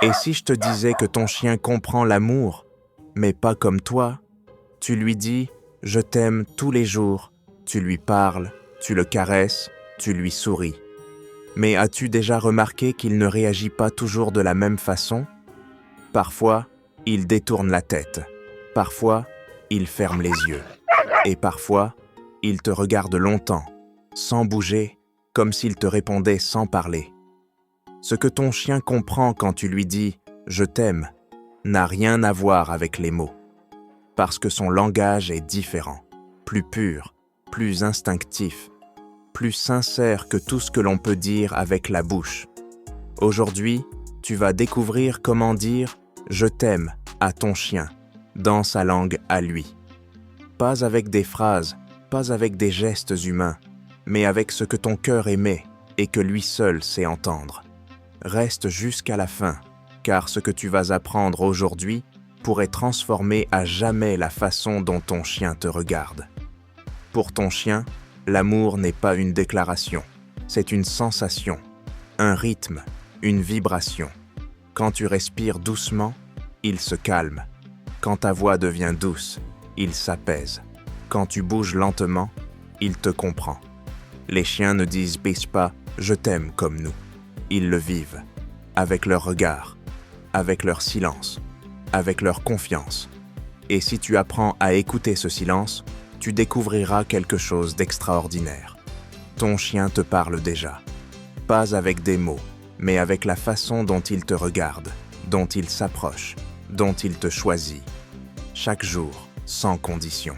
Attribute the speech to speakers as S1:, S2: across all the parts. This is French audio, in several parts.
S1: Et si je te disais que ton chien comprend l'amour, mais pas comme toi, tu lui dis « je t'aime » tous les jours, tu lui parles, tu le caresses, tu lui souris. Mais as-tu déjà remarqué qu'il ne réagit pas toujours de la même façon? Parfois, il détourne la tête. Parfois, il ferme les yeux. Et parfois, il te regarde longtemps, sans bouger, comme s'il te répondait sans parler. Ce que ton chien comprend quand tu lui dis « je t'aime » n'a rien à voir avec les mots. Parce que son langage est différent, plus pur, plus instinctif, plus sincère que tout ce que l'on peut dire avec la bouche. Aujourd'hui, tu vas découvrir comment dire « je t'aime » à ton chien, dans sa langue à lui. Pas avec des phrases, pas avec des gestes humains, mais avec ce que ton cœur aimait et que lui seul sait entendre. Reste jusqu'à la fin, car ce que tu vas apprendre aujourd'hui pourrait transformer à jamais la façon dont ton chien te regarde. Pour ton chien, l'amour n'est pas une déclaration, c'est une sensation, un rythme, une vibration. Quand tu respires doucement, il se calme. Quand ta voix devient douce, il s'apaise. Quand tu bouges lentement, il te comprend. Les chiens ne disent pas « je t'aime » comme nous. Ils le vivent, avec leur regard, avec leur silence, avec leur confiance. Et si tu apprends à écouter ce silence, tu découvriras quelque chose d'extraordinaire. Ton chien te parle déjà. Pas avec des mots, mais avec la façon dont il te regarde, dont il s'approche, dont il te choisit. Chaque jour, sans condition.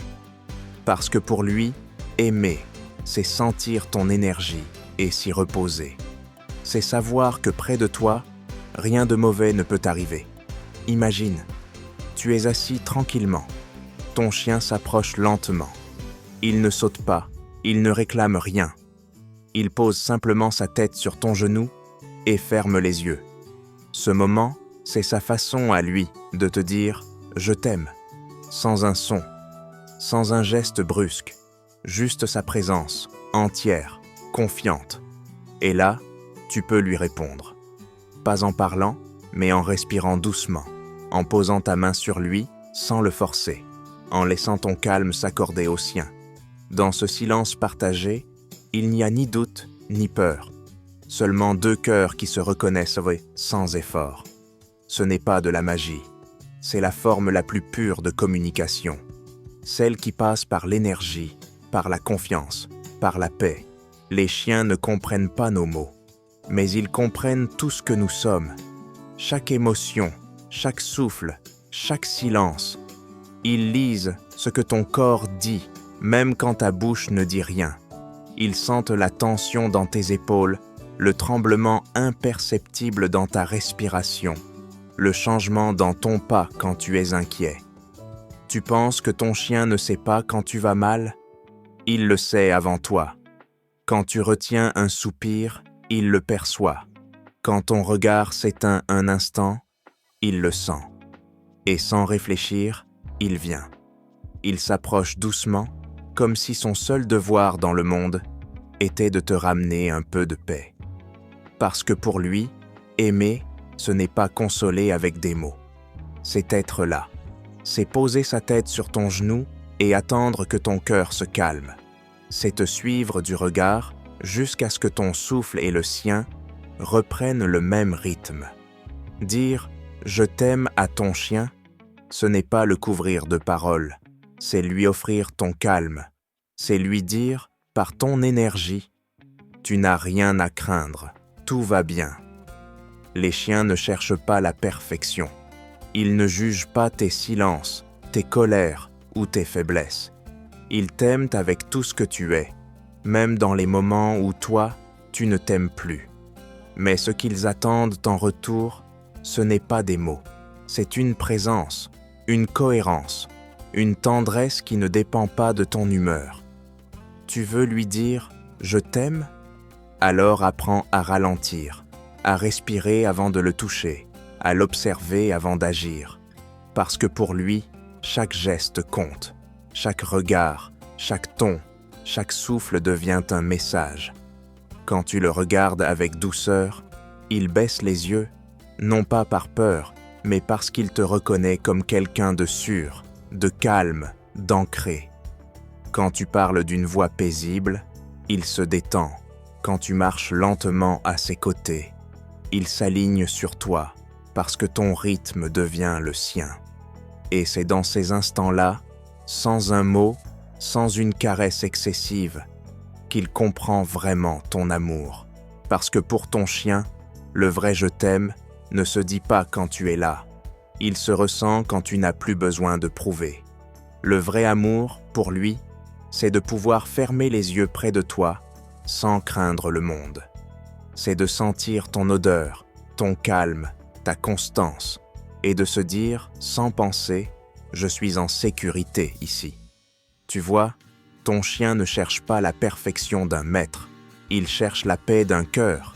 S1: Parce que pour lui, aimer, c'est sentir ton énergie et s'y reposer. C'est savoir que près de toi, rien de mauvais ne peut arriver. Imagine, tu es assis tranquillement. Ton chien s'approche lentement. Il ne saute pas, il ne réclame rien. Il pose simplement sa tête sur ton genou et ferme les yeux. Ce moment, c'est sa façon à lui de te dire « je t'aime », sans un son, sans un geste brusque, juste sa présence, entière, confiante. Et là, tu peux lui répondre. Pas en parlant, mais en respirant doucement, en posant ta main sur lui sans le forcer, en laissant ton calme s'accorder au sien. Dans ce silence partagé, il n'y a ni doute ni peur, seulement deux cœurs qui se reconnaissent sans effort. Ce n'est pas de la magie, c'est la forme la plus pure de communication, celle qui passe par l'énergie, par la confiance, par la paix. Les chiens ne comprennent pas nos mots, mais ils comprennent tout ce que nous sommes. Chaque émotion, chaque souffle, chaque silence. Ils lisent ce que ton corps dit, même quand ta bouche ne dit rien. Ils sentent la tension dans tes épaules, le tremblement imperceptible dans ta respiration, le changement dans ton pas quand tu es inquiet. Tu penses que ton chien ne sait pas quand tu vas mal? Il le sait avant toi. Quand tu retiens un soupir, il le perçoit. Quand ton regard s'éteint un instant, il le sent. Et sans réfléchir, il vient. Il s'approche doucement, comme si son seul devoir dans le monde était de te ramener un peu de paix. Parce que pour lui, aimer, ce n'est pas consoler avec des mots. C'est être là. C'est poser sa tête sur ton genou et attendre que ton cœur se calme. C'est te suivre du regard jusqu'à ce que ton souffle et le sien reprennent le même rythme. Dire « je t'aime » à ton chien, ce n'est pas le couvrir de paroles, c'est lui offrir ton calme, c'est lui dire, par ton énergie, « tu n'as rien à craindre, tout va bien ». Les chiens ne cherchent pas la perfection. Ils ne jugent pas tes silences, tes colères ou tes faiblesses. Ils t'aiment avec tout ce que tu es, même dans les moments où toi, tu ne t'aimes plus. Mais ce qu'ils attendent en retour, ce n'est pas des mots, c'est une présence, une cohérence, une tendresse qui ne dépend pas de ton humeur. Tu veux lui dire « je t'aime » ? Alors apprends à ralentir, à respirer avant de le toucher, à l'observer avant d'agir. Parce que pour lui, chaque geste compte, chaque regard, chaque ton, chaque souffle devient un message. Quand tu le regardes avec douceur, il baisse les yeux non pas par peur, mais parce qu'il te reconnaît comme quelqu'un de sûr, de calme, d'ancré. Quand tu parles d'une voix paisible, il se détend. Quand tu marches lentement à ses côtés, il s'aligne sur toi parce que ton rythme devient le sien. Et c'est dans ces instants-là, sans un mot, sans une caresse excessive, qu'il comprend vraiment ton amour. Parce que pour ton chien, le vrai « je t'aime » ne se dit pas quand tu es là. Il se ressent quand tu n'as plus besoin de prouver. Le vrai amour, pour lui, c'est de pouvoir fermer les yeux près de toi sans craindre le monde. C'est de sentir ton odeur, ton calme, ta constance, et de se dire, sans penser, « je suis en sécurité ici ». Tu vois, ton chien ne cherche pas la perfection d'un maître, il cherche la paix d'un cœur.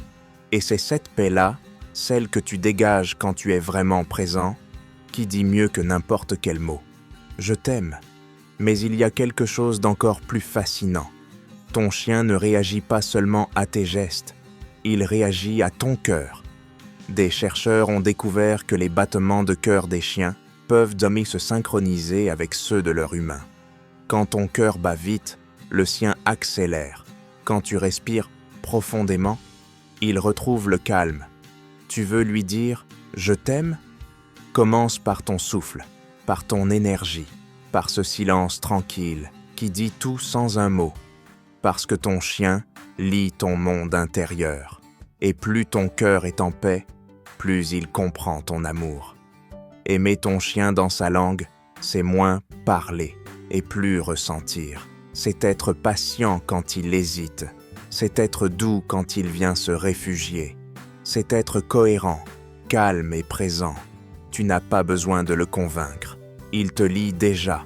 S1: Et c'est cette paix-là, celle que tu dégages quand tu es vraiment présent, qui dit mieux que n'importe quel mot. Je t'aime. Mais il y a quelque chose d'encore plus fascinant. Ton chien ne réagit pas seulement à tes gestes, il réagit à ton cœur. Des chercheurs ont découvert que les battements de cœur des chiens peuvent se synchroniser avec ceux de leur humain. Quand ton cœur bat vite, le sien accélère. Quand tu respires profondément, il retrouve le calme. Tu veux lui dire « je t'aime » ? Commence par ton souffle, par ton énergie, par ce silence tranquille qui dit tout sans un mot. Parce que ton chien lit ton monde intérieur. Et plus ton cœur est en paix, plus il comprend ton amour. Aimer ton chien dans sa langue, c'est moins parler et plus ressentir. C'est être patient quand il hésite. C'est être doux quand il vient se réfugier. C'est être cohérent, calme et présent. Tu n'as pas besoin de le convaincre. Il te lit déjà.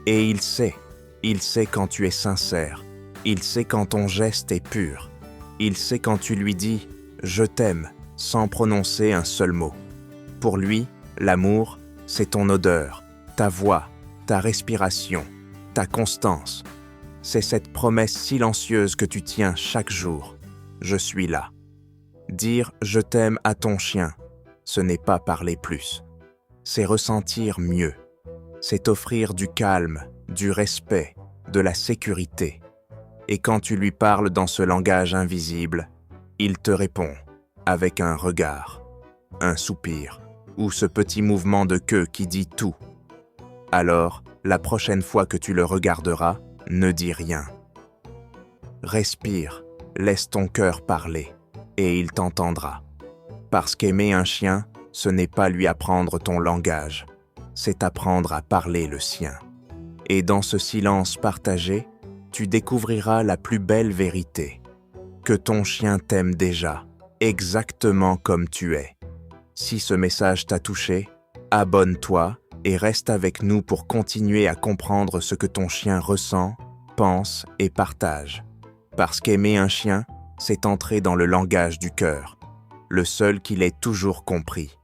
S1: Et il sait. Il sait quand tu es sincère. Il sait quand ton geste est pur. Il sait quand tu lui dis « je t'aime » sans prononcer un seul mot. Pour lui, l'amour, c'est ton odeur, ta voix, ta respiration, ta constance. C'est cette promesse silencieuse que tu tiens chaque jour. Je suis là. Dire « je t'aime » à ton chien, ce n'est pas parler plus. C'est ressentir mieux. C'est offrir du calme, du respect, de la sécurité. Et quand tu lui parles dans ce langage invisible, il te répond avec un regard, un soupir ou ce petit mouvement de queue qui dit tout. Alors, la prochaine fois que tu le regarderas, ne dis rien. Respire, laisse ton cœur parler, et il t'entendra. Parce qu'aimer un chien, ce n'est pas lui apprendre ton langage, c'est apprendre à parler le sien. Et dans ce silence partagé, tu découvriras la plus belle vérité, que ton chien t'aime déjà, exactement comme tu es. Si ce message t'a touché, abonne-toi et reste avec nous pour continuer à comprendre ce que ton chien ressent, pense et partage. Parce qu'aimer un chien, c'est entrer dans le langage du cœur, le seul qu'il ait toujours compris.